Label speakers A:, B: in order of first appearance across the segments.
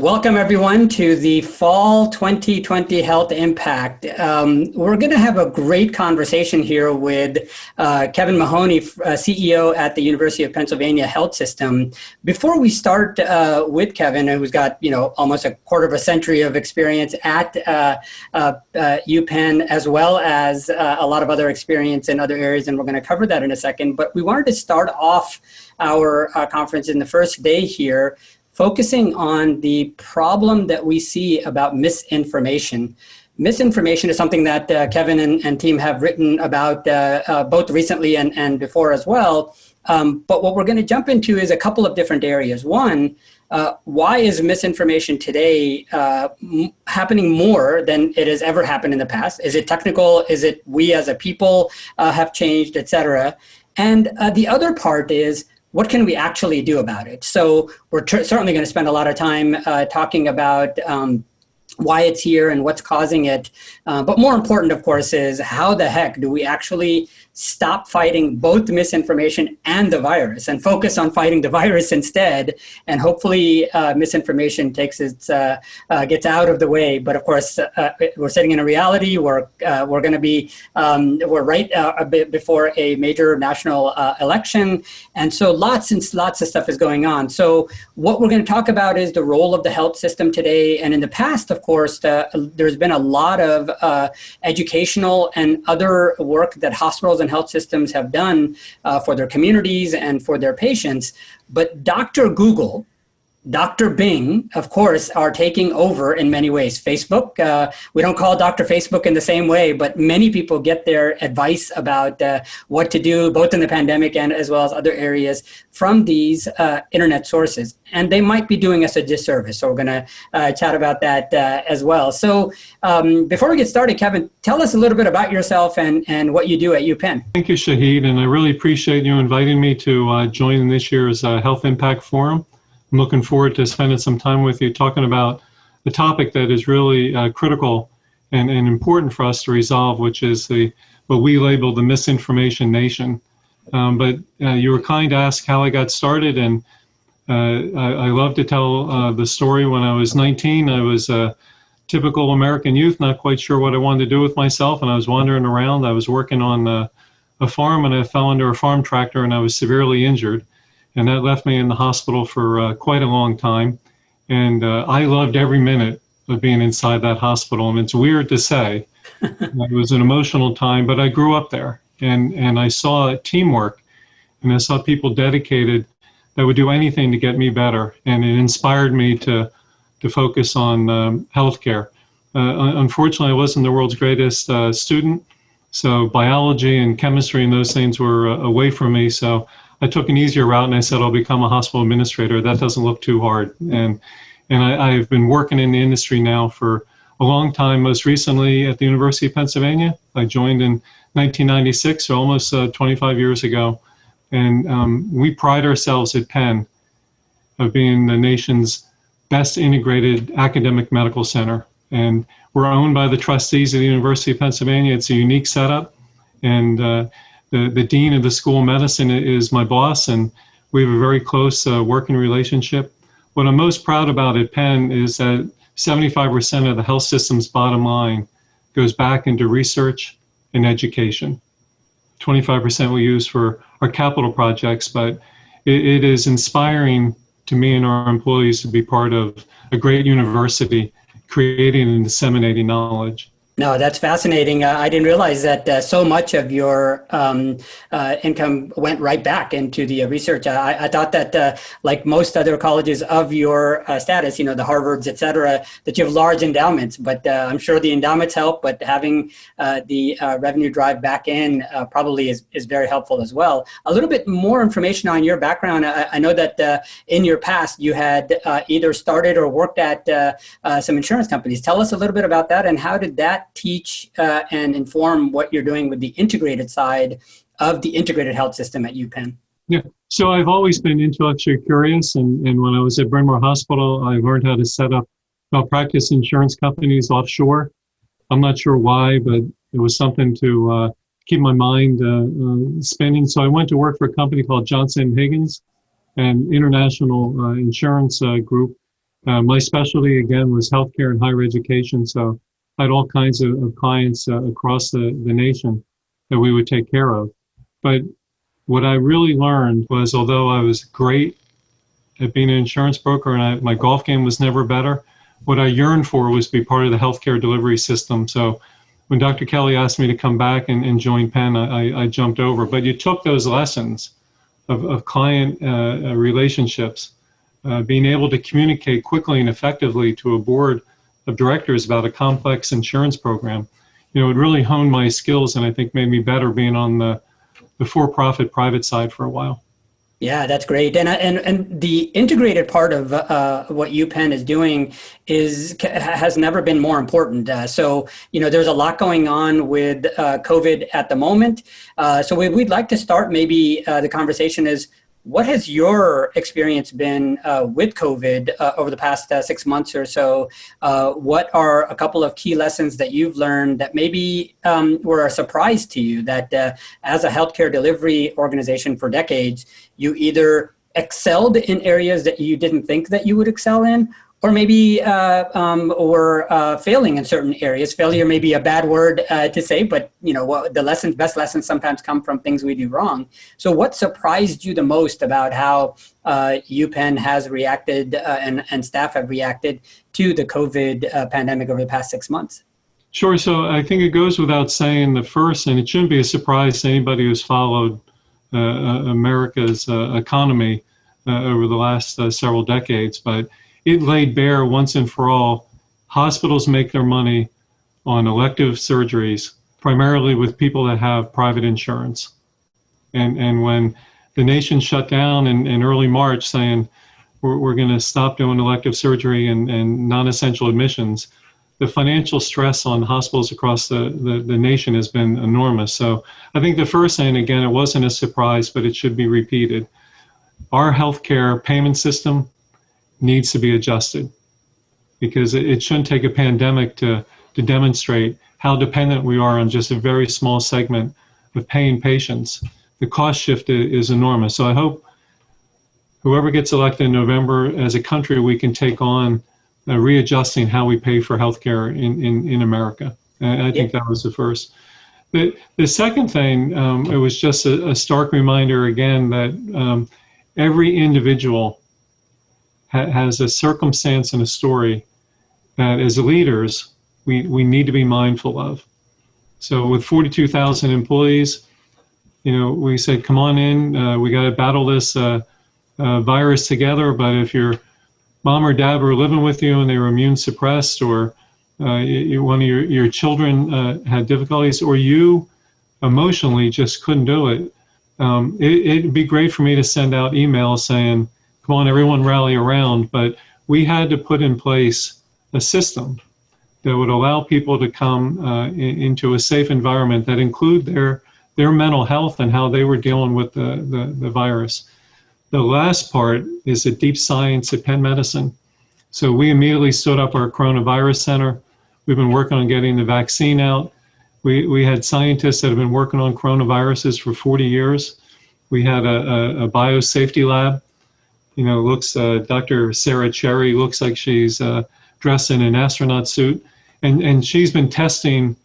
A: Welcome everyone to the Fall 2020 Health Impact. We're going to have a great conversation here with Kevin Mahoney, CEO at the University of Pennsylvania Health System. Before we start with Kevin, who's got almost a quarter of a century of experience at UPenn, as well as a lot of other experience in other areas, and we're going to cover that in a second. But we wanted to start off our conference in the first day here focusing on the problem that we see about misinformation. Misinformation is something that Kevin and team have written about both recently and before as well. But what we're going to jump into is a couple of different areas. One, why is misinformation today happening more than it has ever happened in the past? Is it technical? Is it we as a people have changed, et cetera? And the other part is, what can we actually do about it? So we're certainly going to spend a lot of time talking about why it's here and what's causing it. But more important, of course, is how the heck do we actually stop fighting both misinformation and the virus and focus on fighting the virus instead? And hopefully misinformation takes its gets out of the way. But of course, we're sitting in a reality. We're going to be we're right a bit before a major national election, and so lots of stuff is going on. So what we're going to talk about is the role of the health system today, and in the past, of course, there's been a lot of educational and other work that hospitals and health systems have done for their communities and for their patients. But Dr. Google, Dr. Bing, of course, are taking over in many ways. Facebook, we don't call Dr. Facebook in the same way, but many people get their advice about what to do, both in the pandemic and as well as other areas, from these internet sources. And they might be doing us a disservice. So we're going to chat about that as well. So before we get started, Kevin, tell us a little bit about yourself and what you do at UPenn.
B: Thank you, Shahid. And I really appreciate you inviting me to join this year's Health Impact Forum. I'm looking forward to spending some time with you talking about the topic that is really critical and important for us to resolve, which is what we label the misinformation nation. But you were kind to ask how I got started, and I love to tell the story. When I was 19, I was a typical American youth, not quite sure what I wanted to do with myself, and I was wandering around. I was working on a farm, and I fell under a farm tractor, and I was severely injured. And that left me in the hospital for quite a long time. And I loved every minute of being inside that hospital. And it's weird to say, it was an emotional time, but I grew up there. And I saw teamwork, and I saw people dedicated that would do anything to get me better. And it inspired me to focus on healthcare. Unfortunately, I wasn't the world's greatest student. So biology and chemistry and those things were away from me. So I took an easier route, and I said, I'll become a hospital administrator. That doesn't look too hard. And I've been working in the industry now for a long time, most recently at the University of Pennsylvania. I joined in 1996, so almost 25 years ago. And we pride ourselves at Penn of being the nation's best integrated academic medical center. And we're owned by the trustees of the University of Pennsylvania. It's a unique setup. And the dean of the School of Medicine is my boss, and we have a very close working relationship. What I'm most proud about at Penn is that 75% of the health system's bottom line goes back into research and education. 25% we use for our capital projects, but it is inspiring to me and our employees to be part of a great university creating and disseminating knowledge.
A: No, that's fascinating. I didn't realize that so much of your income went right back into the research. I thought that, like most other colleges of your status, the Harvards, et cetera, that you have large endowments. But I'm sure the endowments help, but having the revenue drive back in probably is very helpful as well. A little bit more information on your background. I know that in your past, you had either started or worked at some insurance companies. Tell us a little bit about that, and how did that teach and inform what you're doing with the integrated side of the integrated health system at UPenn?
B: Yeah, so I've always been intellectually curious, and when I was at Bryn Mawr Hospital, I learned how to set up malpractice insurance companies offshore. I'm not sure why, but it was something to keep my mind spinning. So I went to work for a company called Johnson & Higgins, an international insurance group. My specialty, again, was healthcare and higher education. So I had all kinds of clients across the nation that we would take care of. But what I really learned was, although I was great at being an insurance broker and my golf game was never better, what I yearned for was to be part of the healthcare delivery system. So when Dr. Kelly asked me to come back and join Penn, I jumped over. But you took those lessons of client relationships, being able to communicate quickly and effectively to a board of directors about a complex insurance program. It really honed my skills and I think made me better being on the for-profit private side for a while.
A: Yeah, that's great. And the integrated part of what UPenn is doing has never been more important. So there's a lot going on with COVID at the moment. So we'd like to start maybe the conversation is, what has your experience been with COVID over the past 6 months or so? What are a couple of key lessons that you've learned that maybe were a surprise to you, that as a healthcare delivery organization for decades, you either excelled in areas that you didn't think that you would excel in, or maybe were failing in certain areas. Failure may be a bad word to say, but the best lessons sometimes come from things we do wrong. So what surprised you the most about how UPenn has reacted and staff have reacted to the COVID pandemic over the past 6 months?
B: Sure. So I think it goes without saying the first, and it shouldn't be a surprise to anybody who's followed America's economy over the last several decades, but it laid bare once and for all, hospitals make their money on elective surgeries, primarily with people that have private insurance. And when the nation shut down in early March saying, we're going to stop doing elective surgery and non-essential admissions, the financial stress on hospitals across the nation has been enormous. So I think the first thing, again, it wasn't a surprise, but it should be repeated. Our healthcare payment system needs to be adjusted, because it shouldn't take a pandemic to demonstrate how dependent we are on just a very small segment of paying patients. The cost shift is enormous. So I hope whoever gets elected in November, as a country, we can take on readjusting how we pay for healthcare in America. And I think that was the first. The second thing, it was just a stark reminder again that every individual has a circumstance and a story that as leaders, we need to be mindful of. So with 42,000 employees, we said, come on in, we got to battle this virus together, but if your mom or dad were living with you and they were immune suppressed, or one of your children had difficulties, or you emotionally just couldn't do it, it'd be great for me to send out emails saying, come on, everyone rally around. But we had to put in place a system that would allow people to come into a safe environment that include their mental health and how they were dealing with the virus. The last part is the deep science at Penn Medicine. So we immediately stood up our coronavirus center. We've been working on getting the vaccine out. We had scientists that have been working on coronaviruses for 40 years. We had a biosafety lab. Dr. Sarah Cherry looks like she's dressed in an astronaut suit, and she's been testing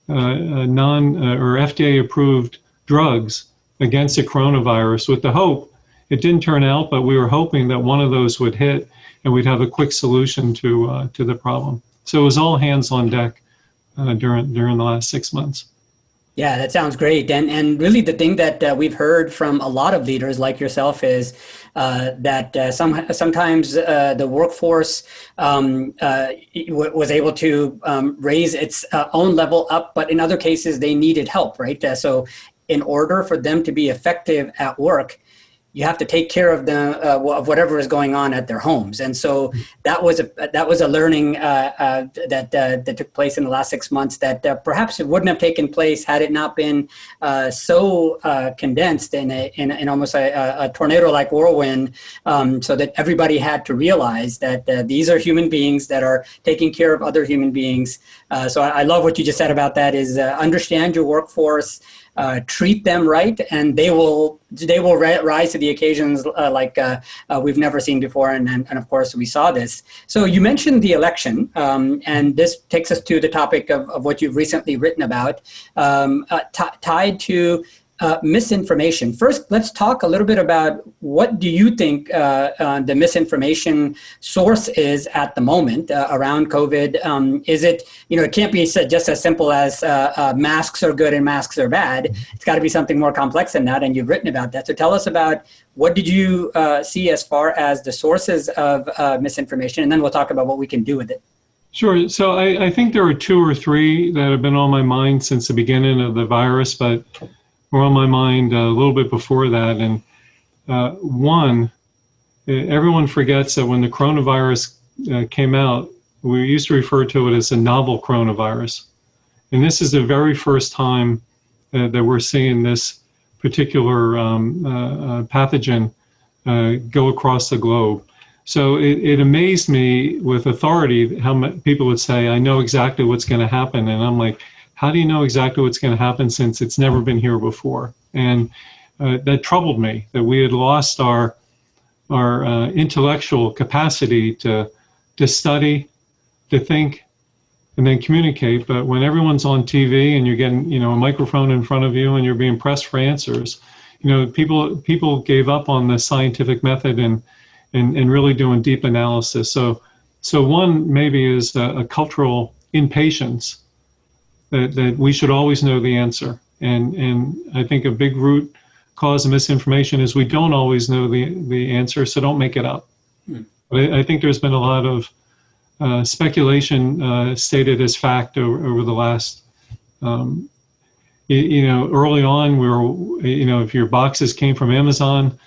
B: or FDA-approved drugs against the coronavirus with the hope. It didn't turn out, but we were hoping that one of those would hit, and we'd have a quick solution to the problem. So it was all hands on deck during the last 6 months.
A: Yeah, that sounds great. And really the thing that we've heard from a lot of leaders like yourself is that sometimes the workforce was able to raise its own level up, but in other cases they needed help, right? So in order for them to be effective at work, you have to take care of them of whatever is going on at their homes, and so that was a learning that took place in the last 6 months that perhaps it wouldn't have taken place had it not been so condensed in almost a tornado-like whirlwind, so that everybody had to realize that these are human beings that are taking care of other human beings. So I love what you just said about that. Is understand your workforce. treat them right, and they will rise to the occasions like we've never seen before. And of course, we saw this. So you mentioned the election, and this takes us to the topic of what you've recently written about, tied to misinformation. First, let's talk a little bit about what do you think the misinformation source is at the moment around COVID. Is it, it can't be said just as simple as masks are good and masks are bad. It's got to be something more complex than that, and you've written about that. So tell us about what did you see as far as the sources of misinformation, and then we'll talk about what we can do with it.
B: Sure. So I think there are two or three that have been on my mind since the beginning of the virus, but were on my mind a little bit before that. And one, everyone forgets that when the coronavirus came out, we used to refer to it as a novel coronavirus. And this is the very first time that we're seeing this particular pathogen go across the globe. So it amazed me with authority how people would say, I know exactly what's going to happen. And I'm like, how do you know exactly what's going to happen since it's never been here before? And that troubled me, that we had lost our intellectual capacity to study, to think, and then communicate. But when everyone's on TV and you're getting, a microphone in front of you and you're being pressed for answers, people gave up on the scientific method and really doing deep analysis. So one maybe is a cultural impatience that we should always know the answer. And I think a big root cause of misinformation is we don't always know the answer, so don't make it up. But I think there's been a lot of speculation stated as fact over the last, early on, we were, if your boxes came from Amazon,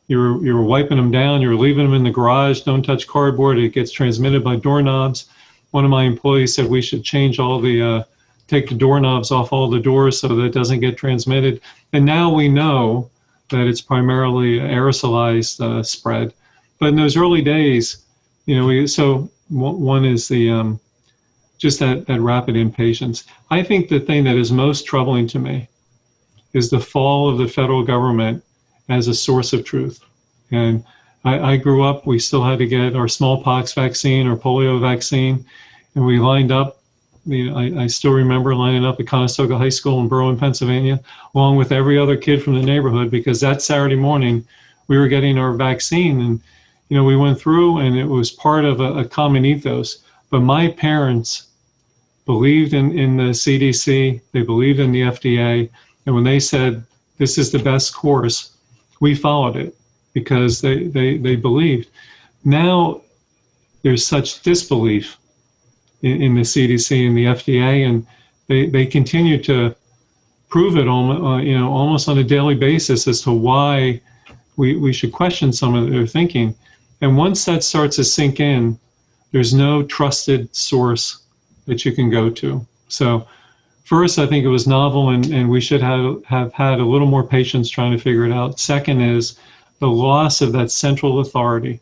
B: you were wiping them down, you were leaving them in the garage, don't touch cardboard, it gets transmitted by doorknobs. One of my employees said we should change take the doorknobs off all the doors so that it doesn't get transmitted. And now we know that it's primarily aerosolized spread. But in those early days, so one is the just that rapid impatience. I think the thing that is most troubling to me is the fall of the federal government as a source of truth. And I grew up, we still had to get our smallpox vaccine or polio vaccine, and we lined up. I still remember lining up at Conestoga High School in Berwyn, Pennsylvania, along with every other kid from the neighborhood, because that Saturday morning we were getting our vaccine. And, we went through and it was part of a common ethos. But my parents believed in the CDC, they believed in the FDA. And when they said, this is the best course, we followed it because they believed. Now there's such disbelief in the CDC and the FDA, and they continue to prove it almost on a daily basis as to why we should question some of their thinking. And once that starts to sink in, there's no trusted source that you can go to. So first, I think it was novel, and we should have had a little more patience trying to figure it out. Second is the loss of that central authority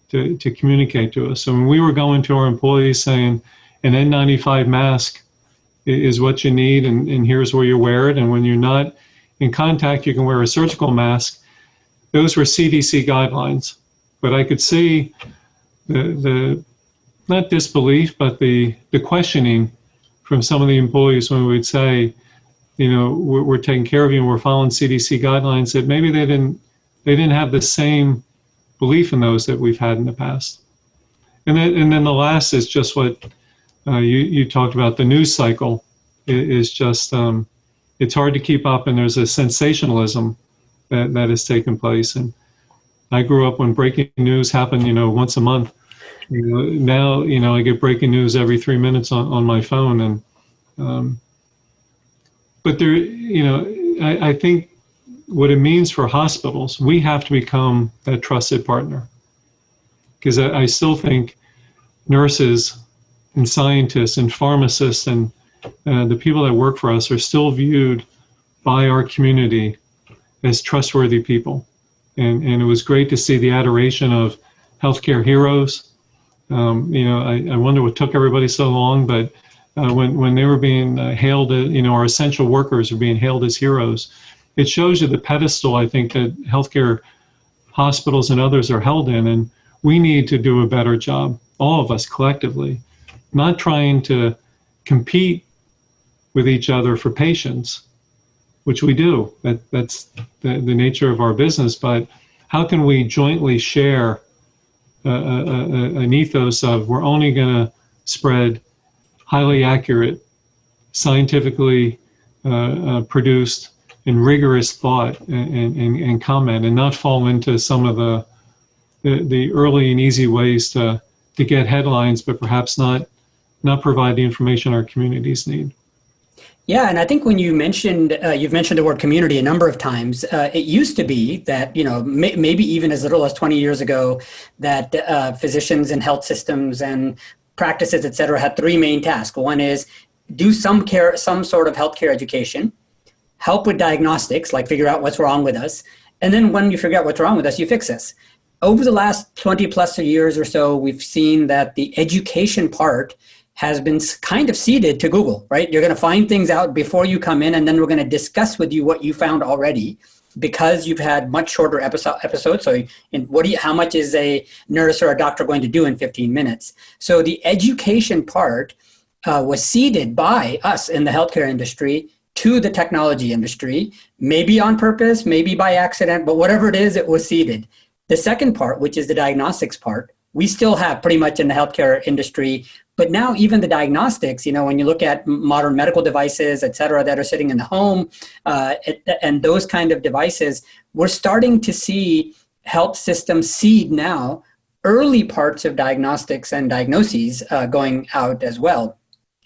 B: to communicate to us. So when we were going to our employees saying an N95 mask is what you need, and here's where you wear it, and when you're not in contact, you can wear a surgical mask, those were CDC guidelines. But I could see the not disbelief, but the questioning from some of the employees when we would say, we're taking care of you and we're following CDC guidelines, that maybe they didn't have the same belief in those that we've had in the past. And then the last is just what you talked about. The news cycle is just, it's hard to keep up, and there's a sensationalism that has taken place. And I grew up when breaking news happened, once a month. Now, I get breaking news every 3 minutes on my phone. And, but there, I think what it means for hospitals, we have to become that trusted partner. Because I still think nurses and scientists and pharmacists and the people that work for us are still viewed by our community as trustworthy people. And it was great to see the adoration of healthcare heroes. I wonder what took everybody so long, but when they were being hailed, our essential workers are being hailed as heroes. It shows you the pedestal, I think, that healthcare hospitals and others are held in, and we need to do a better job, all of us collectively, not trying to compete with each other for patients, which we do. That's the nature of our business. But how can we jointly share an ethos of we're only going to spread highly accurate, scientifically produced and rigorous thought and comment, and not fall into some of the early and easy ways to get headlines, but perhaps not provide the information our communities need.
A: Yeah, and I think when you've mentioned the word community a number of times. It used to be that, maybe even as little as 20 years ago, that physicians and health systems and practices, et cetera, had three main tasks. One is do some sort of healthcare education, help with diagnostics, like figure out what's wrong with us, and then when you figure out what's wrong with us, you fix us. Over the last 20 plus years or so, we've seen that the education part has been kind of ceded to Google, right? You're going to find things out before you come in, and then we're going to discuss with you what you found already, because you've had much shorter episodes. So how much is a nurse or a doctor going to do in 15 minutes? So the education part was ceded by us in the healthcare industry to the technology industry, maybe on purpose, maybe by accident, but whatever it is, it was ceded. The second part, which is the diagnostics part, we still have pretty much in the healthcare industry. But now even the diagnostics, when you look at modern medical devices, et cetera, that are sitting in the home and those kind of devices, we're starting to see health systems seed now early parts of diagnostics and diagnoses going out as well.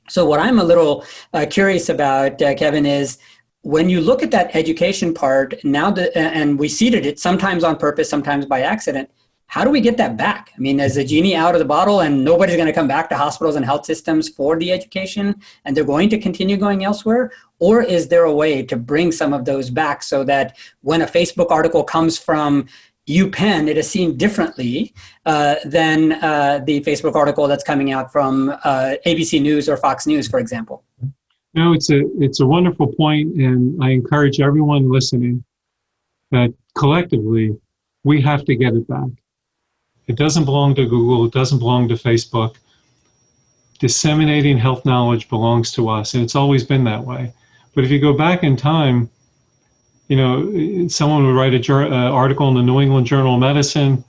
A: So what I'm a little curious about, Kevin, is when you look at that education part now, and we seeded it sometimes on purpose, sometimes by accident, how do we get that back? I mean, is the genie out of the bottle and nobody's going to come back to hospitals and health systems for the education and they're going to continue going elsewhere? Or is there a way to bring some of those back so that when a Facebook article comes from UPenn, it is seen differently than the Facebook article that's coming out from ABC News or Fox News, for example?
B: No, it's a wonderful point, and I encourage everyone listening that collectively we have to get it back. It doesn't belong to Google. It doesn't belong to Facebook. Disseminating health knowledge belongs to us, and it's always been that way. But if you go back in time, someone would write an article in the New England Journal of Medicine.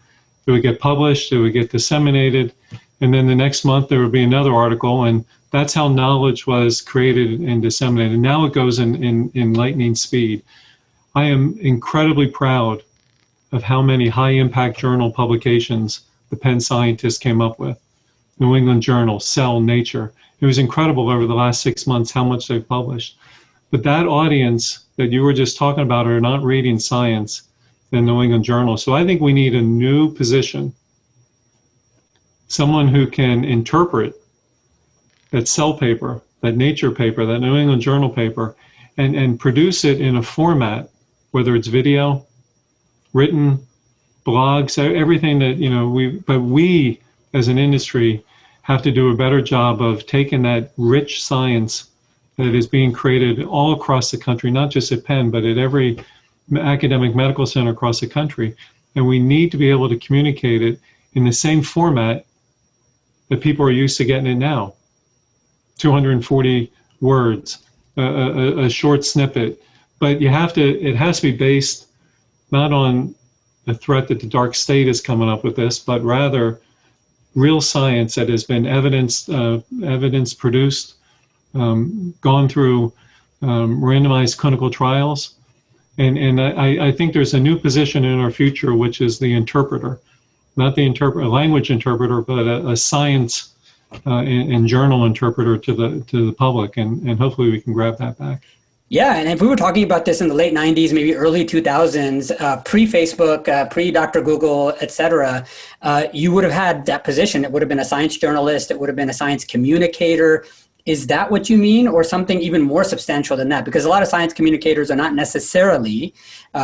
B: It would get published. It would get disseminated. And then the next month, there would be another article. And that's how knowledge was created and disseminated. Now it goes in lightning speed. I am incredibly proud of how many high-impact journal publications the Penn scientists came up with. New England Journal, Cell, Nature. It was incredible over the last 6 months how much they've published. But that audience that you were just talking about are not reading science in New England Journal. So I think we need a new position, someone who can interpret that Cell paper, that Nature paper, that New England Journal paper, and produce it in a format, whether it's video, written, blogs, everything that, but we as an industry have to do a better job of taking that rich science that is being created all across the country, not just at Penn, but at every academic medical center across the country. And we need to be able to communicate it in the same format that people are used to getting it now. 240 words, a short snippet. But it has to be based not on the threat that the dark state is coming up with this, but rather real science that has been evidence produced, gone through randomized clinical trials. And I think there's a new position in our future, which is the interpreter, not a language interpreter, but a science and journal interpreter to the public. And hopefully we can grab that back.
A: Yeah, and if we were talking about this in the late 90s, maybe early 2000s, pre-Facebook, pre-Dr. Google, et cetera, you would have had that position. It would have been a science journalist. It would have been a science communicator. Is that what you mean, or something even more substantial than that? Because a lot of science communicators are not necessarily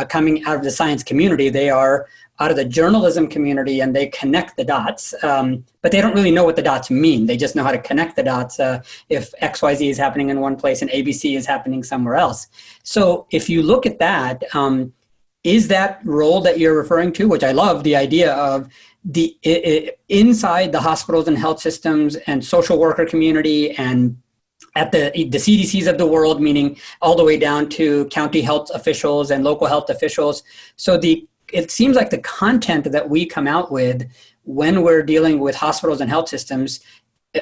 A: coming out of the science community. They are out of the journalism community, and they connect the dots, but they don't really know what the dots mean. They just know how to connect the dots if XYZ is happening in one place and ABC is happening somewhere else. So if you look at that, is that role that you're referring to, which I love the idea of, inside the hospitals and health systems and social worker community and at the CDCs of the world, meaning all the way down to county health officials and local health officials. So it seems like the content that we come out with when we're dealing with hospitals and health systems,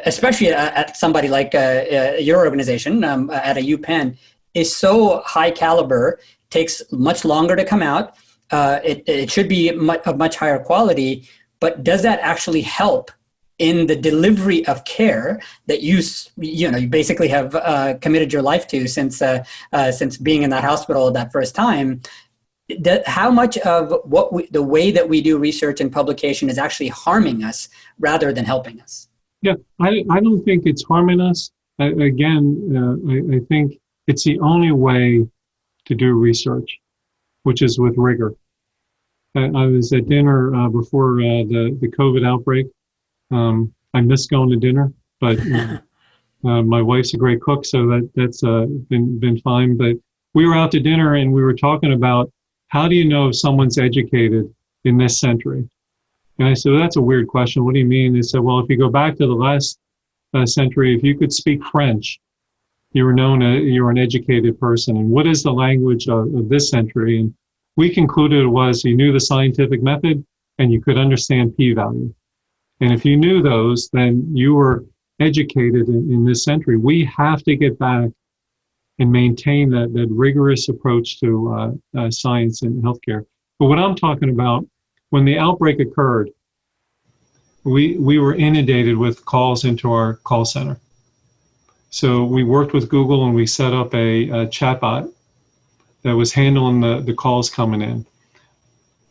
A: especially at somebody like your organization, at a UPenn, is so high caliber, takes much longer to come out. It should be of much higher quality, but does that actually help in the delivery of care that you basically have committed your life to since being in that hospital that first time? How much of the way that we do research and publication is actually harming us rather than helping us?
B: Yeah, I don't think it's harming us. I think it's the only way to do research, which is with rigor. I was at dinner before the COVID outbreak. I miss going to dinner, but my wife's a great cook, so that's been fine. But we were out to dinner and we were talking about, how do you know if someone's educated in this century? And I said, well, that's a weird question. What do you mean? They said, well, if you go back to the last century, if you could speak French, you were an educated person. And what is the language of this century? And we concluded it was you knew the scientific method and you could understand p-value. And if you knew those, then you were educated in this century. We have to get back and maintain that rigorous approach to science and healthcare. But what I'm talking about, when the outbreak occurred, we were inundated with calls into our call center. So we worked with Google and we set up a chatbot that was handling the calls coming in.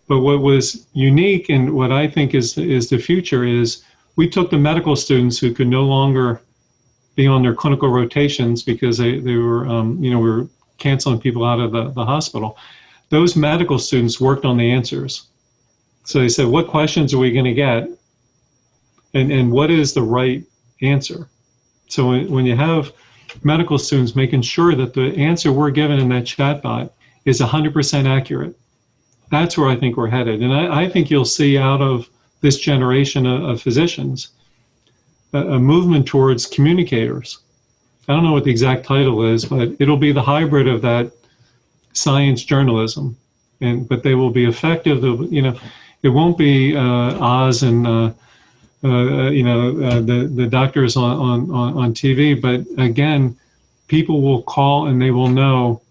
B: But what was unique and what I think is the future is we took the medical students who could no longer be on their clinical rotations because they were, we were canceling people out of the hospital. Those medical students worked on the answers. So they said, what questions are we going to get? And what is the right answer? So when you have medical students making sure that the answer we're given in that chatbot is 100% accurate, that's where I think we're headed. And I think you'll see out of this generation of physicians a movement towards communicators. I don't know what the exact title is, but it'll be the hybrid of that science journalism. But they will be effective. It won't be Oz and the doctors on TV. But again, people will call and they will know.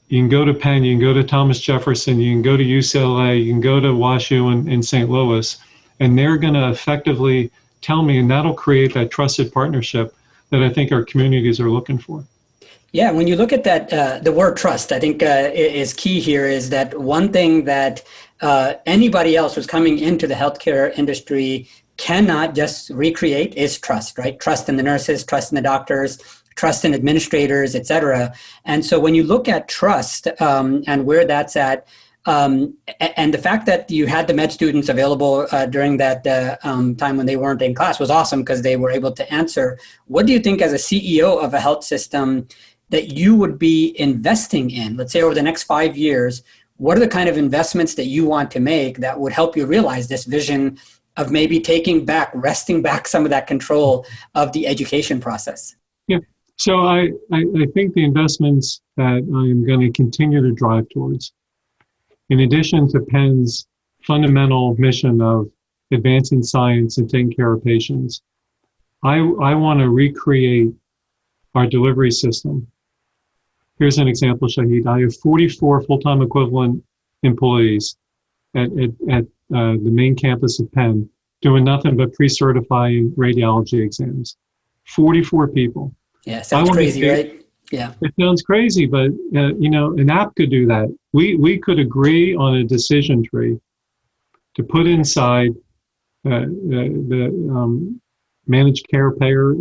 B: You can go to Penn, you can go to Thomas Jefferson, you can go to UCLA, you can go to WashU in St. Louis, and they're going to effectively tell me, and that'll create that trusted partnership that I think our communities are looking for.
A: Yeah, when you look at that, the word trust, I think is key here, is that one thing that anybody else who's coming into the healthcare industry cannot just recreate is trust, right? Trust in the nurses, trust in the doctors, trust in administrators, et cetera. And so when you look at trust and where that's at, and the fact that you had the med students available during that time when they weren't in class was awesome because they were able to answer. What do you think as a CEO of a health system that you would be investing in, let's say over the next 5 years? What are the kind of investments that you want to make that would help you realize this vision of maybe wresting back some of that control of the education process?
B: Yeah. So I think the investments that I am going to continue to drive towards, in addition to Penn's fundamental mission of advancing science and taking care of patients, I want to recreate our delivery system. Here's an example, Shahid. I have 44 full-time equivalent employees at the main campus of Penn doing nothing but pre-certifying radiology exams. 44 people.
A: Yeah, sounds crazy, right? Yeah.
B: It sounds crazy, but an app could do that. We could agree on a decision tree to put inside the managed care payer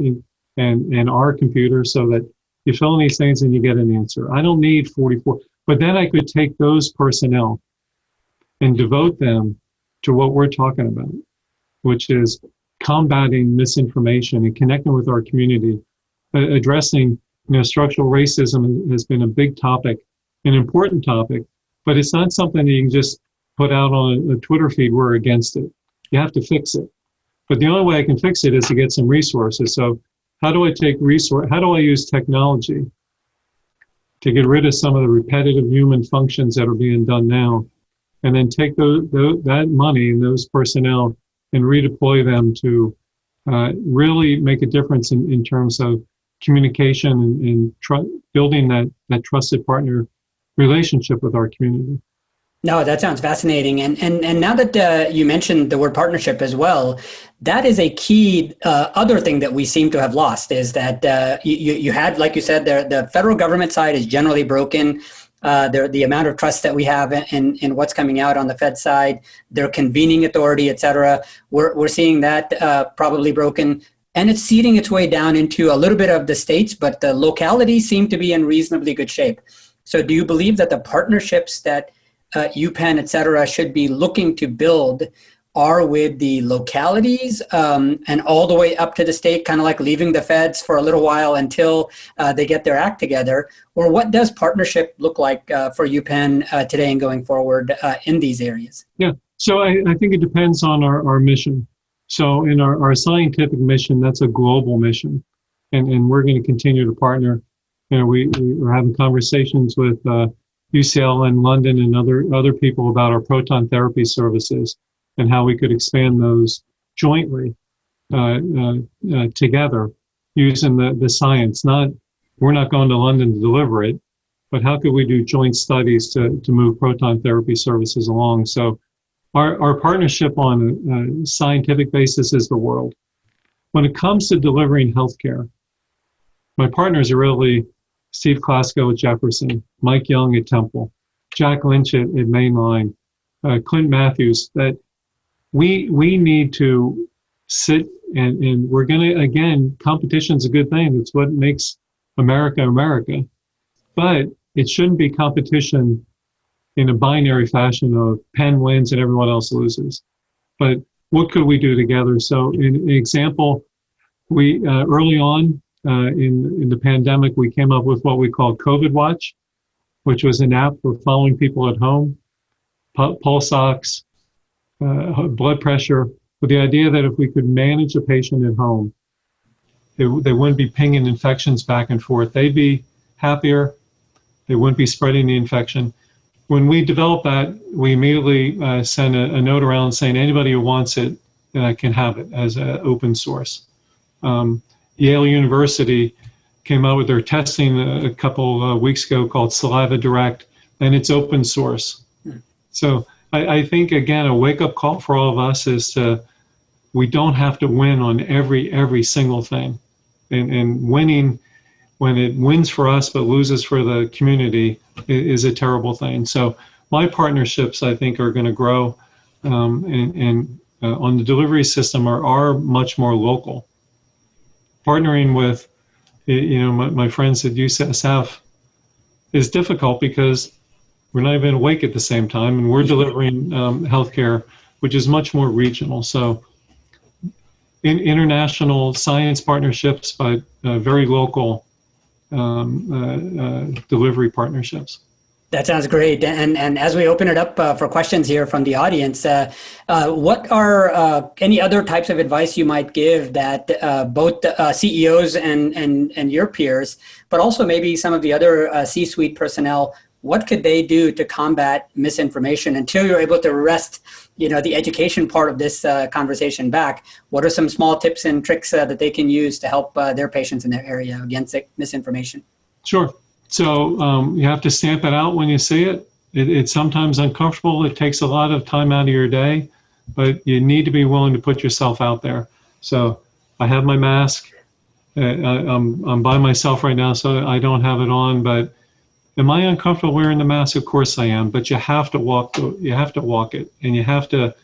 B: and our computer so that you fill in these things and you get an answer. I don't need 44, but then I could take those personnel and devote them to what we're talking about, which is combating misinformation and connecting with our community, addressing, structural racism has been a big topic, an important topic, but it's not something that you can just put out on a Twitter feed. We're against it. You have to fix it. But the only way I can fix it is to get some resources. So how do I how do I use technology to get rid of some of the repetitive human functions that are being done now, and then take that money and those personnel and redeploy them to really make a difference in terms of communication and building that trusted partner relationship with our community.
A: No, that sounds fascinating. And now that you mentioned the word partnership as well, that is a key other thing that we seem to have lost is that you had, like you said, the federal government side is generally broken. The amount of trust that we have in what's coming out on the Fed side, their convening authority, et cetera, we're seeing that probably broken. And it's seeding its way down into a little bit of the states, but the localities seem to be in reasonably good shape. So do you believe that the partnerships that UPenn, et cetera, should be looking to build are with the localities and all the way up to the state, kind of like leaving the feds for a little while until they get their act together? Or what does partnership look like for UPenn today and going forward in these areas? Yeah,
B: so I think it depends on our mission. So in our scientific mission, that's a global mission, and we're going to continue to partner. We're having conversations with UCL in London and other people about our proton therapy services and how we could expand those jointly together using the science. We're not going to London to deliver it, but how could we do joint studies to move proton therapy services along? So our partnership on a scientific basis is the world. When it comes to delivering healthcare, my partners are really Steve Klasko at Jefferson, Mike Young at Temple, Jack Lynch at Mainline, Clint Matthews, that we need to sit and we're going to, again, competition's a good thing. It's what makes America, America. But it shouldn't be competition in a binary fashion of Penn wins and everyone else loses. But what could we do together? So in an example, we early on in the pandemic, we came up with what we called COVID Watch, which was an app for following people at home, pulse ox, blood pressure, with the idea that if we could manage a patient at home, they wouldn't be pinging infections back and forth. They'd be happier. They wouldn't be spreading the infection. When we developed that, we immediately sent a note around saying anybody who wants it can have it as an open source. Yale University came out with their testing a couple weeks ago called Saliva Direct, and it's open source. So I think, again, a wake-up call for all of us is we don't have to win on every single thing. And winning, when it wins for us but loses for the community, is a terrible thing. So my partnerships, I think, are going to grow and on the delivery system are much more local. Partnering with, my friends at USF is difficult because we're not even awake at the same time, and we're delivering healthcare, which is much more regional. So in international science partnerships, but very local delivery partnerships. That sounds great. And as we open it up for questions here from the audience, what are any other types of advice you might give that both CEOs and your peers, but also maybe some of the other C-suite personnel, what could they do to combat misinformation until you're able to wrest, the education part of this conversation back? What are some small tips and tricks that they can use to help their patients in their area against misinformation? Sure. So you have to stamp it out when you see it. It's sometimes uncomfortable. It takes a lot of time out of your day, but you need to be willing to put yourself out there. So I have my mask. I'm by myself right now, so I don't have it on. But am I uncomfortable wearing the mask? Of course I am. But you have to walk. You have to walk it, and you have to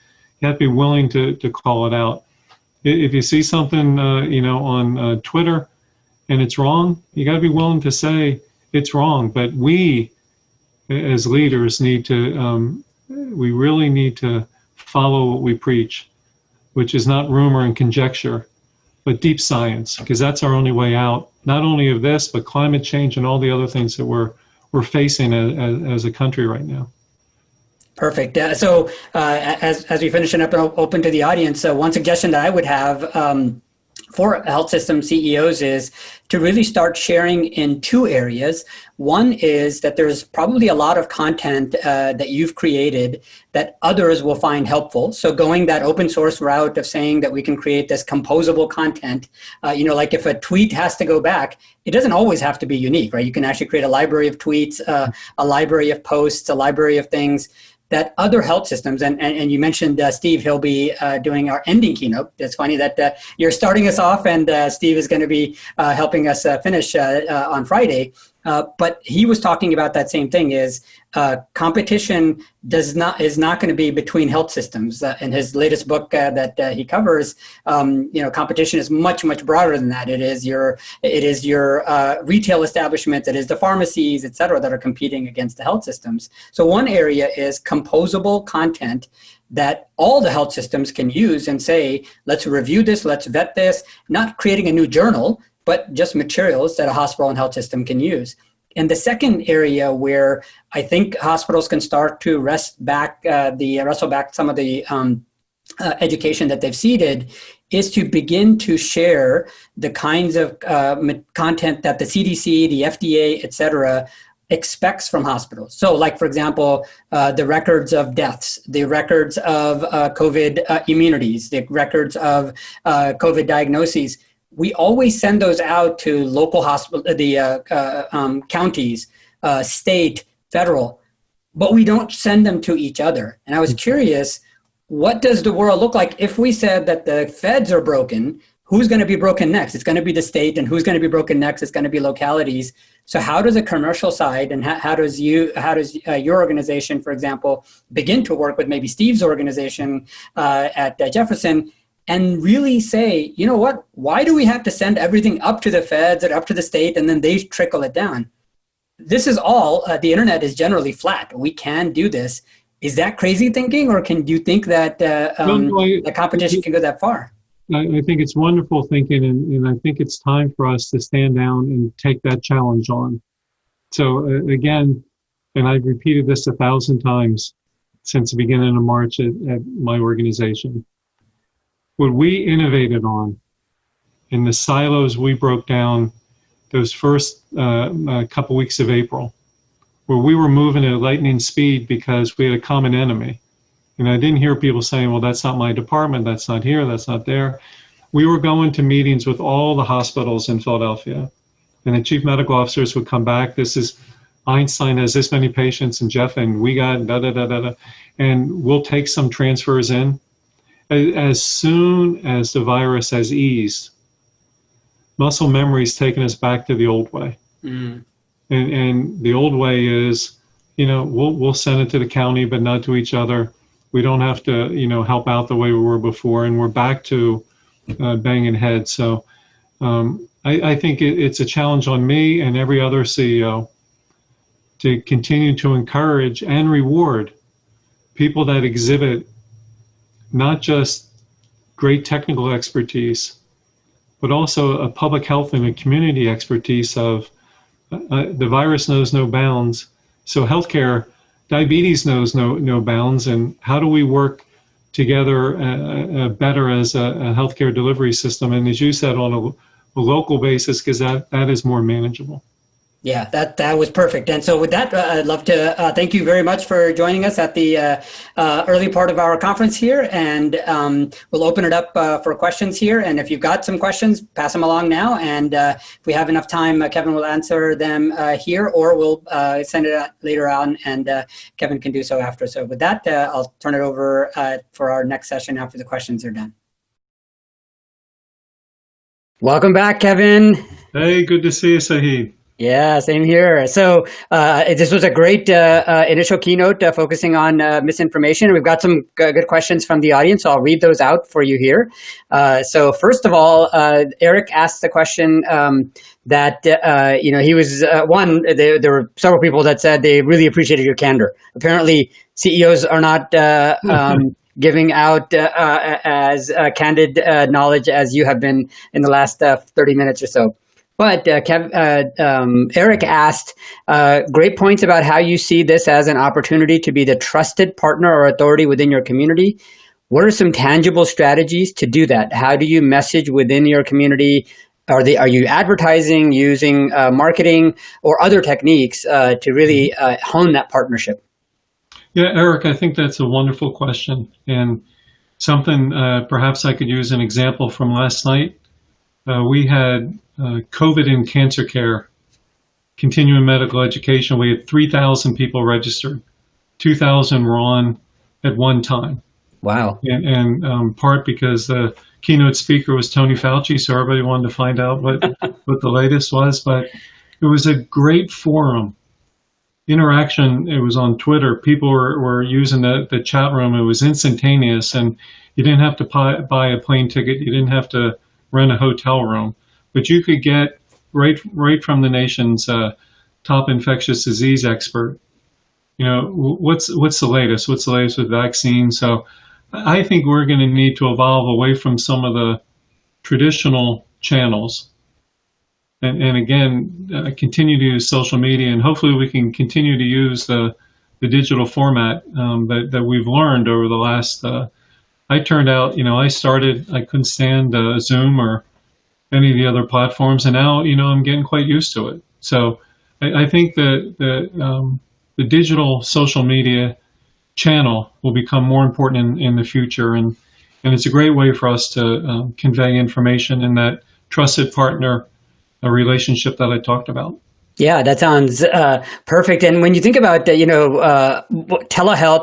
B: be willing to call it out. If you see something, on Twitter, and it's wrong, you got to be willing to say it's wrong. But we, as leaders, we really need to follow what we preach, which is not rumor and conjecture, but deep science, because that's our only way out, not only of this, but climate change and all the other things that we're facing as a country right now.
A: Perfect. So as we finish it up and open to the audience, one suggestion that I would have for health system CEOs is to really start sharing in two areas. One is that there's probably a lot of content that you've created that others will find helpful. So going that open source route of saying that we can create this composable content, like if a tweet has to go back, it doesn't always have to be unique, right? You can actually create a library of tweets, a library of posts, a library of things that other health systems, and you mentioned Steve, he'll be doing our ending keynote. It's funny that you're starting us off and Steve is going to be helping us finish on Friday. But he was talking about that same thing is competition is not going to be between health systems. In his latest book that he covers, competition is much, much broader than that. It is your retail establishments, it is the pharmacies, et cetera, that are competing against the health systems. So one area is composable content that all the health systems can use and say, let's review this, let's vet this, not creating a new journal, but just materials that a hospital and health system can use. And the second area where I think hospitals can start to wrestle back some of the education that they've seeded is to begin to share the kinds of content that the CDC, the FDA, et cetera, expects from hospitals. So like, for example, the records of deaths, the records of COVID immunities, the records of COVID diagnoses. We always send those out to local hospital, the counties, state, federal, but we don't send them to each other. And I was curious, what does the world look like if we said that the feds are broken? Who's going to be broken next? It's going to be the state, and who's going to be broken next? It's going to be localities. So how does the commercial side and how does your organization, for example, begin to work with maybe Steve's organization at Jefferson? And really say, you know what, why do we have to send everything up to the feds or up to the state and then they trickle it down? This is all, the internet is generally flat. We can do this. Is that crazy thinking, or can you think that the competition can go that far?
B: I think it's wonderful thinking, and I think it's time for us to stand down and take that challenge on. So again, and I've repeated this 1,000 times since the beginning of March at my organization, what we innovated on in the silos we broke down those first couple weeks of April, where we were moving at lightning speed because we had a common enemy. And I didn't hear people saying, well, that's not my department, that's not here, that's not there. We were going to meetings with all the hospitals in Philadelphia, and the chief medical officers would come back. This is Einstein has this many patients, and Jeff, and we got da-da-da-da-da. And we'll take some transfers in. As soon as the virus has eased, muscle memory's taken us back to the old way. Mm. And the old way is, we'll send it to the county, but not to each other. We don't have to, help out the way we were before, and we're back to banging heads. So I think it's a challenge on me and every other CEO to continue to encourage and reward people that exhibit not just great technical expertise, but also a public health and a community expertise of the virus knows no bounds. So healthcare, diabetes knows no bounds. And how do we work together better as a healthcare delivery system? And as you said, on a local basis, because that is more manageable.
A: Yeah, that was perfect. And so with that, I'd love to thank you very much for joining us at the early part of our conference here. And we'll open it up for questions here. And if you've got some questions, pass them along now. And if we have enough time, Kevin will answer them here, or we'll send it out later on, and Kevin can do so after. So with that, I'll turn it over for our next session after the questions are done. Welcome back, Kevin.
B: Hey, good to see you, Sahid.
A: Yeah, same here. So this was a great initial keynote focusing on misinformation. We've got some good questions from the audience, so I'll read those out for you here. So first of all, Eric asked the question that he was one. There were several people that said they really appreciated your candor. Apparently, CEOs are not giving out as candid knowledge as you have been in the last 30 minutes or so. But Eric asked great points about how you see this as an opportunity to be the trusted partner or authority within your community. What are some tangible strategies to do that? How do you message within your community? Are you advertising, using marketing, or other techniques to really hone that partnership?
B: Yeah, Eric, I think that's a wonderful question, and something perhaps I could use an example from last night. We had COVID and cancer care, continuing medical education. We had 3,000 people registered. 2,000 were on at one time.
A: Wow.
B: And part because the keynote speaker was Tony Fauci, so everybody wanted to find out what the latest was. But it was a great forum. Interaction, it was on Twitter. People were using the chat room. It was instantaneous, and you didn't have to buy a plane ticket. You didn't have to rent a hotel room. But you could get right from the nation's top infectious disease expert. What's the latest? What's the latest with vaccines? So I think we're going to need to evolve away from some of the traditional channels, and again continue to use social media, and hopefully we can continue to use the digital format that we've learned over the last. I turned out, I couldn't stand Zoom or any of the other platforms, and now I'm getting quite used to it. So I think that the digital social media channel will become more important in the future, and it's a great way for us to convey information in that trusted partner relationship that I talked about.
A: Yeah, that sounds perfect. And when you think about telehealth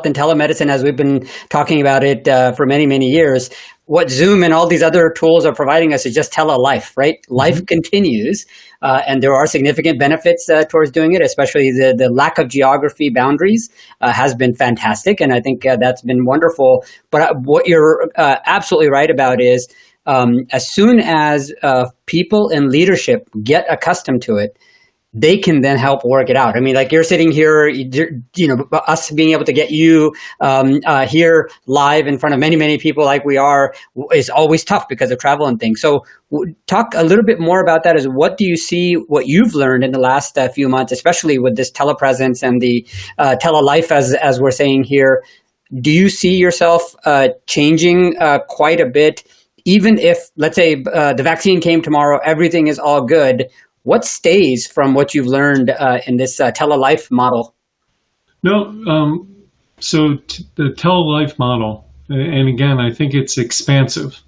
A: and telemedicine, as we've been talking about it for many, many years, what Zoom and all these other tools are providing us is just telelife, right? Mm-hmm. Life continues, and there are significant benefits towards doing it, especially the lack of geography boundaries has been fantastic, and I think that's been wonderful. But what you're absolutely right about is as soon as people in leadership get accustomed to it, they can then help work it out. I mean, like you're sitting here, us being able to get you here live in front of many, many people like we are is always tough because of travel and things. So talk a little bit more about that. As what do you see, what you've learned in the last few months, especially with this telepresence and the telelife, as we're saying here. Do you see yourself changing quite a bit, even if, let's say, the vaccine came tomorrow, everything is all good? What stays from what you've learned in this telelife model?
B: No, the telelife model, and again, I think it's expansive.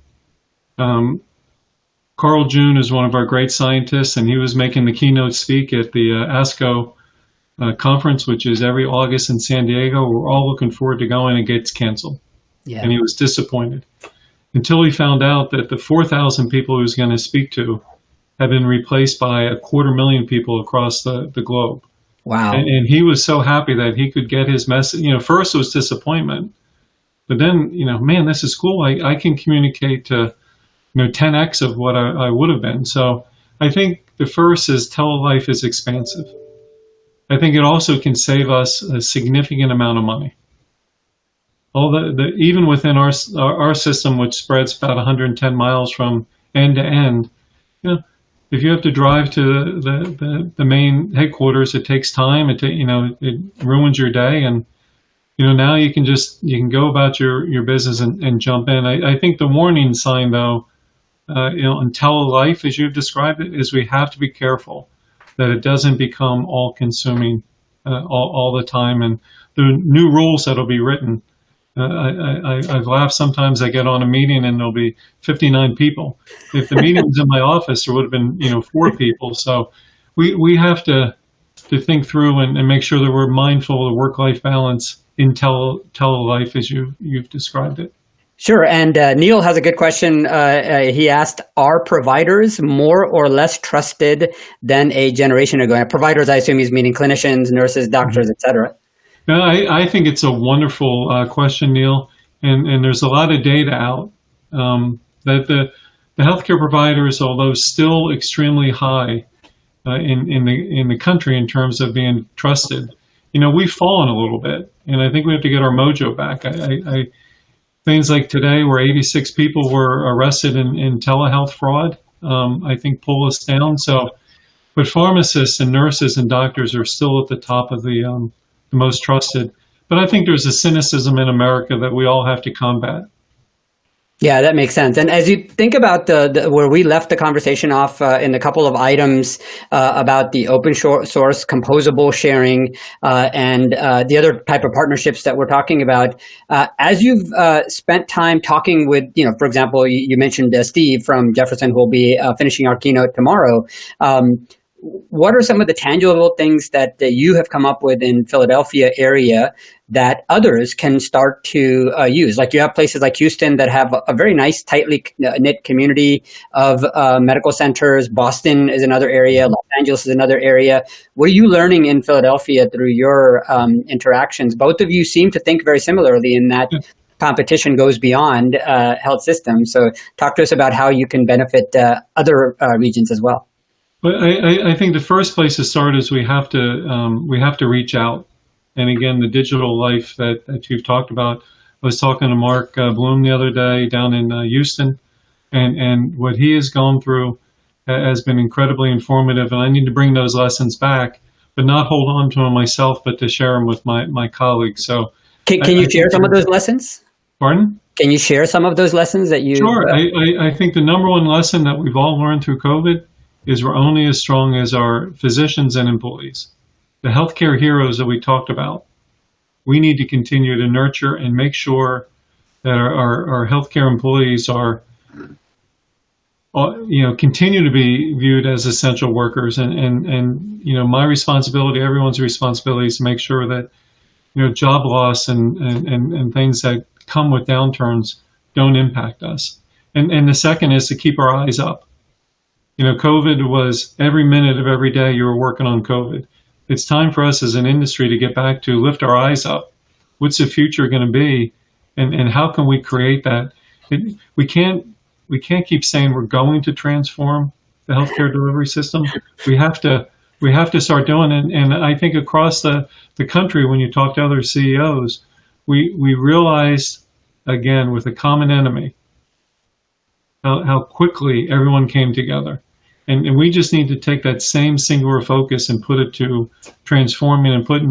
B: Carl June is one of our great scientists, and he was making the keynote speak at the ASCO conference, which is every August in San Diego. We're all looking forward to going. It gets canceled. Yeah. And he was disappointed until he found out that the 4,000 people he was going to speak to have been replaced by 250,000 people across the globe.
A: Wow.
B: And he was so happy that he could get his message. First it was disappointment, but then, man, this is cool. I can communicate to, 10x of what I would have been. So I think the first is telelife is expansive. I think it also can save us a significant amount of money. Even within our system, which spreads about 110 miles from end to end, if you have to drive to the main headquarters, it takes time. It ruins your day, and now you can go about your business and jump in. I think the warning sign, though, in telelife, as you've described it, is we have to be careful that it doesn't become all-consuming all the time. And the new rules that'll be written. I've laughed sometimes. I get on a meeting and there'll be 59 people. If the meeting was in my office, there would have been 4 people. So we have to think through and make sure that we're mindful of the work-life balance in telelife as you've described it.
A: Sure. And Neil has a good question. He asked, are providers more or less trusted than a generation ago? And providers, I assume he's meaning clinicians, nurses, doctors, et cetera.
B: No, I think it's a wonderful question, Neil, and there's a lot of data out that the healthcare providers, although still extremely high in the country in terms of being trusted, we've fallen a little bit, and I think we have to get our mojo back. Things like today, where 86 people were arrested in telehealth fraud, I think pull us down. So, but pharmacists and nurses and doctors are still at the top of the most trusted. But I think there's a cynicism in America that we all have to combat.
A: Yeah, that makes sense. And as you think about the where we left the conversation off in a couple of items about the open source composable sharing and the other type of partnerships that we're talking about, as you've spent time talking with, for example, you mentioned Steve from Jefferson, who will be finishing our keynote tomorrow. What are some of the tangible things that you have come up with in Philadelphia area that others can start to use? Like you have places like Houston that have a very nice, tightly knit community of medical centers. Boston is another area. Los Angeles is another area. What are you learning in Philadelphia through your interactions? Both of you seem to think very similarly in that competition goes beyond health systems. So talk to us about how you can benefit other regions as well.
B: But I think the first place to start is we have to reach out. And again, the digital life that you've talked about. I was talking to Mark Bloom the other day down in Houston, and what he has gone through has been incredibly informative. And I need to bring those lessons back, but not hold on to them myself, but to share them with my colleagues. So,
A: can you share some of those lessons?
B: Pardon?
A: Can you share some of those lessons that you?
B: Sure. I think the number one lesson that we've all learned through COVID is we're only as strong as our physicians and employees. The healthcare heroes that we talked about, we need to continue to nurture and make sure that our healthcare employees are, continue to be viewed as essential workers. And my responsibility, everyone's responsibility, is to make sure that, job loss and things that come with downturns don't impact us. And the second is to keep our eyes up. COVID was every minute of every day you were working on COVID. It's time for us as an industry to get back to lift our eyes up. What's the future going to be, and how can we create that? We can't keep saying we're going to transform the healthcare delivery system. We have to start doing it. And I think across the country, when you talk to other CEOs, we realized again with a common enemy how quickly everyone came together. And we just need to take that same singular focus and put it to transforming and putting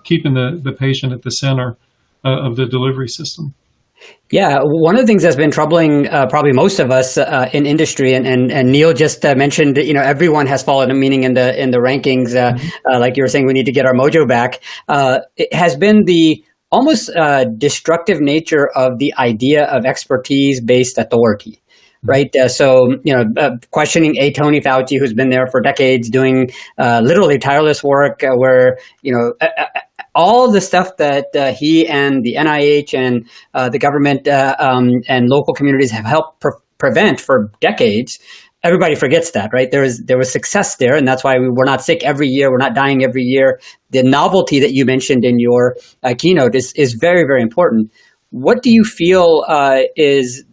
B: keeping the patient at the center of the delivery system.
A: Yeah, one of the things that's been troubling probably most of us in industry, and Neil just mentioned, everyone has fallen, meaning in the rankings, like you were saying, we need to get our mojo back. It has been the almost destructive nature of the idea of expertise-based authority. Right. Questioning Tony Fauci, who's been there for decades doing literally tireless work where, all the stuff that he and the NIH and the government and local communities have helped prevent for decades. Everybody forgets that, right? There was success there, and that's why we're not sick every year. We're not dying every year. The novelty that you mentioned in your keynote is very, very important. What do you feel is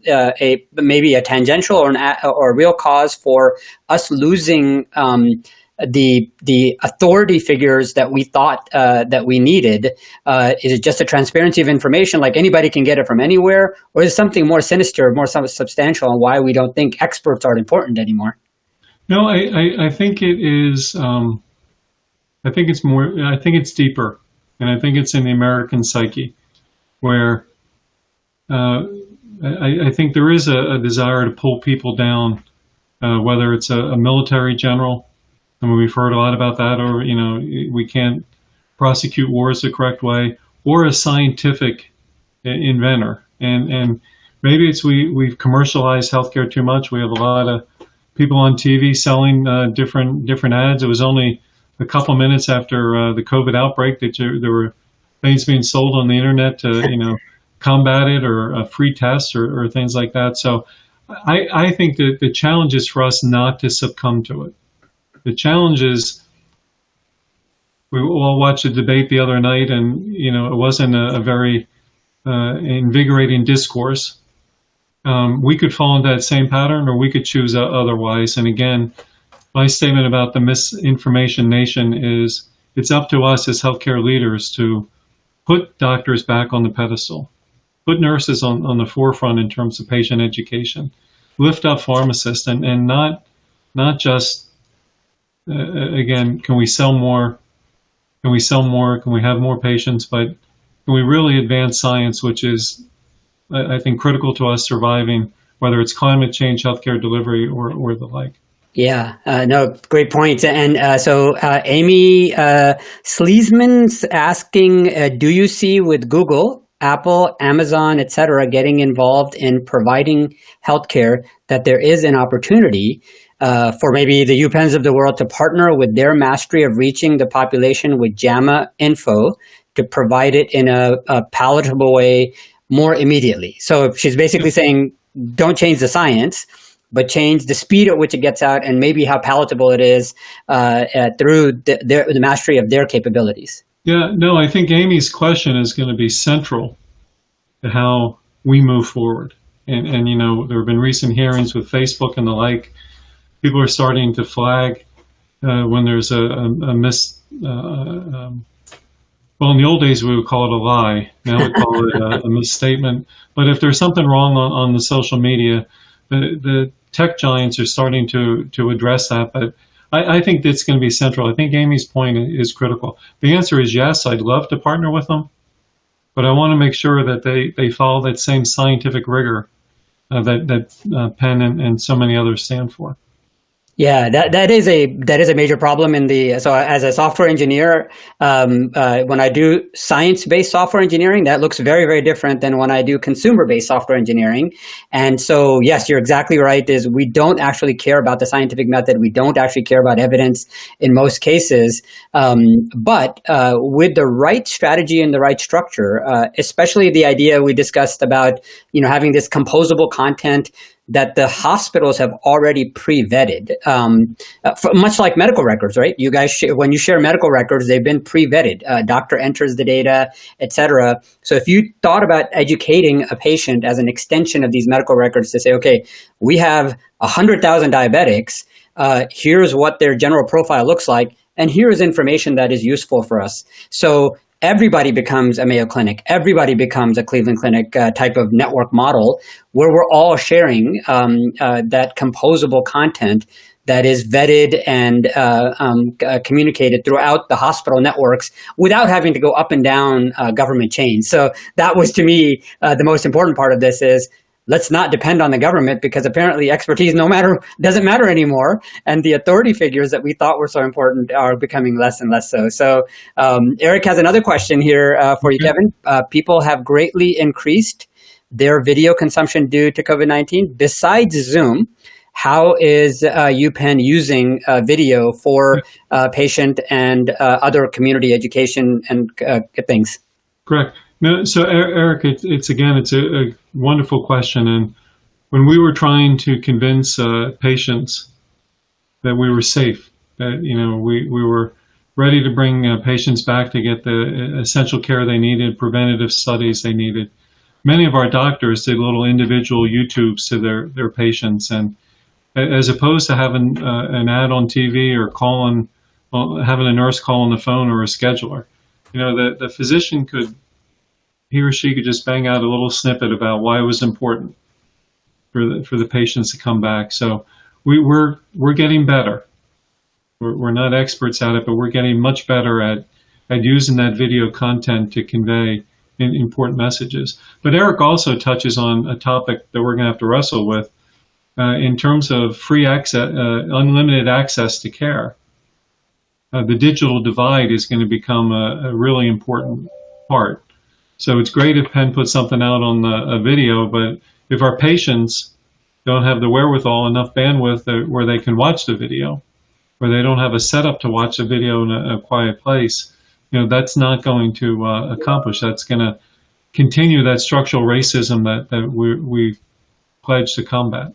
A: maybe a tangential or a real cause for us losing the authority figures that we thought that we needed? Is it just a transparency of information, like anybody can get it from anywhere, or is it something more sinister, more substantial, and why we don't think experts aren't important anymore?
B: No, I think it is. I think it's more. I think it's deeper, and I think it's in the American psyche, where. I think there is a desire to pull people down, whether it's a military general, I mean, we've heard a lot about that, or, we can't prosecute wars the correct way, or a scientific inventor. And maybe it's we've commercialized healthcare too much. We have a lot of people on TV selling different ads. It was only a couple of minutes after the COVID outbreak that there were things being sold on the internet to, combat it, or free tests, or things like that. So I think that the challenge is for us not to succumb to it. The challenge is, we all watched a debate the other night, and it wasn't a very invigorating discourse. We could fall into that same pattern, or we could choose otherwise. And again, my statement about the misinformation nation is, it's up to us as healthcare leaders to put doctors back on the pedestal, put nurses on the forefront in terms of patient education, lift up pharmacists, and not just, again, can we sell more? Can we sell more? Can we have more patients? But can we really advance science, which is, I think, critical to us surviving, whether it's climate change, healthcare delivery, or the like.
A: Yeah, no, great point. And so Amy Sleesman's asking, do you see with Google, Apple, Amazon, et cetera, getting involved in providing healthcare, that there is an opportunity for maybe the UPenns of the world to partner with their mastery of reaching the population with JAMA info to provide it in a palatable way more immediately? So she's basically saying, don't change the science, but change the speed at which it gets out, and maybe how palatable it is through the mastery of their capabilities.
B: Yeah, no, I think Amy's question is going to be central to how we move forward. And there have been recent hearings with Facebook and the like. People are starting to flag when there's a well, in the old days we would call it a lie. Now we call it a misstatement. But if there's something wrong on the social media, the tech giants are starting to address that. But I think that's going to be central. I think Amy's point is critical. The answer is yes, I'd love to partner with them, but I want to make sure that they follow that same scientific rigor that Penn and so many others stand for.
A: Yeah, that is a major problem so as a software engineer, when I do science-based software engineering, that looks very, very different than when I do consumer-based software engineering. And so, yes, you're exactly right, is we don't actually care about the scientific method. We don't actually care about evidence in most cases. But with the right strategy and the right structure, especially the idea we discussed about, having this composable content that the hospitals have already pre-vetted, much like medical records, right? You guys, when you share medical records, they've been pre-vetted. Doctor enters the data, et cetera. So if you thought about educating a patient as an extension of these medical records to say, okay, we have 100,000 diabetics, here's what their general profile looks like, and here's information that is useful for us. So everybody becomes a Mayo Clinic, everybody becomes a Cleveland Clinic type of network model where we're all sharing that composable content that is vetted and communicated throughout the hospital networks without having to go up and down government chains. So that was, to me, the most important part of this is, let's not depend on the government, because apparently expertise doesn't matter anymore. And the authority figures that we thought were so important are becoming less and less so. So Eric has another question here for you, Kevin. People have greatly increased their video consumption due to COVID-19. Besides Zoom, how is UPenn using video for patient and other community education and things?
B: Correct. No, so Eric, it's a wonderful question. And when we were trying to convince patients that we were safe, that we were ready to bring patients back to get the essential care they needed, preventative studies they needed, many of our doctors did little individual YouTubes to their patients, and as opposed to having an ad on TV or having a nurse call on the phone or a scheduler, the physician he or she could just bang out a little snippet about why it was important for the patients to come back. So we're getting better. We're not experts at it, but we're getting much better at using that video content to convey important messages. But Eric also touches on a topic that we're going to have to wrestle with in terms of free access, unlimited access to care. The digital divide is going to become a really important part. So it's great if Penn puts something out on a video, but if our patients don't have the wherewithal, enough bandwidth where they can watch the video, or they don't have a setup to watch the video in a quiet place, that's not going to accomplish. That's going to continue that structural racism that we pledge to combat.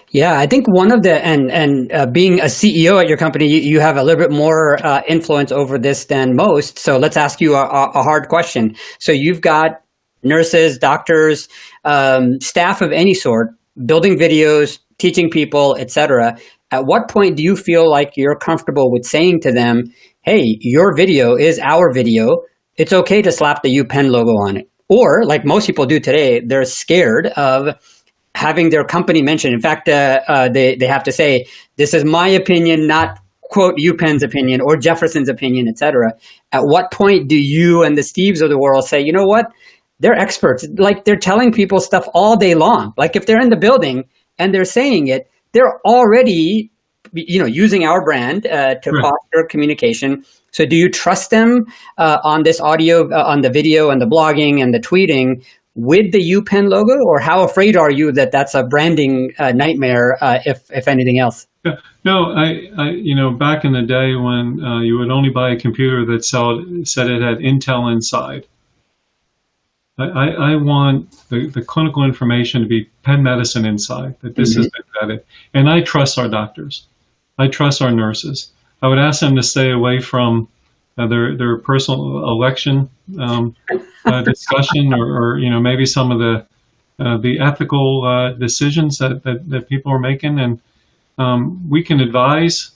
A: Yeah, I think one of the, being a CEO at your company, you have a little bit more influence over this than most. So let's ask you a hard question. So you've got nurses, doctors, staff of any sort, building videos, teaching people, etc. At what point do you feel like you're comfortable with saying to them, hey, your video is our video. It's okay to slap the UPenn logo on it. Or like most people do today, they're scared of having their company mentioned. In fact, they have to say, this is my opinion, not quote UPenn's opinion or Jefferson's opinion, etc. At what point do you and the Steves of the world say, you know what, they're experts. Like they're telling people stuff all day long. Like if they're in the building and they're saying it, they're already, using our brand to foster communication. So do you trust them on this audio, on the video and the blogging and the tweeting with the UPenn logo, or how afraid are you that that's a branding nightmare, if anything else?
B: Yeah. No, I back in the day when you would only buy a computer that said it had Intel inside. I want the clinical information to be Penn Medicine inside, that this has been vetted. And I trust our doctors. I trust our nurses. I would ask them to stay away from their personal election discussion, or maybe some of the ethical decisions that people are making. And we can advise,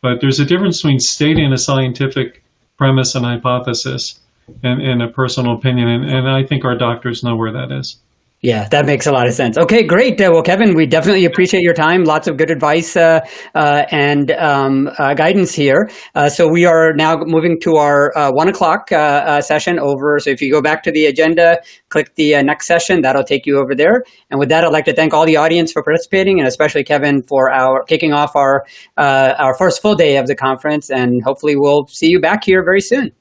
B: but there's a difference between stating a scientific premise and hypothesis and a personal opinion, and I think our doctors know where that is.
A: Yeah, that makes a lot of sense. Okay, great. Well, Kevin, we definitely appreciate your time. Lots of good advice and guidance here. So we are now moving to our 1 o'clock session over. So if you go back to the agenda, click the next session, that'll take you over there. And with that, I'd like to thank all the audience for participating, and especially Kevin for kicking off our first full day of the conference. And hopefully we'll see you back here very soon.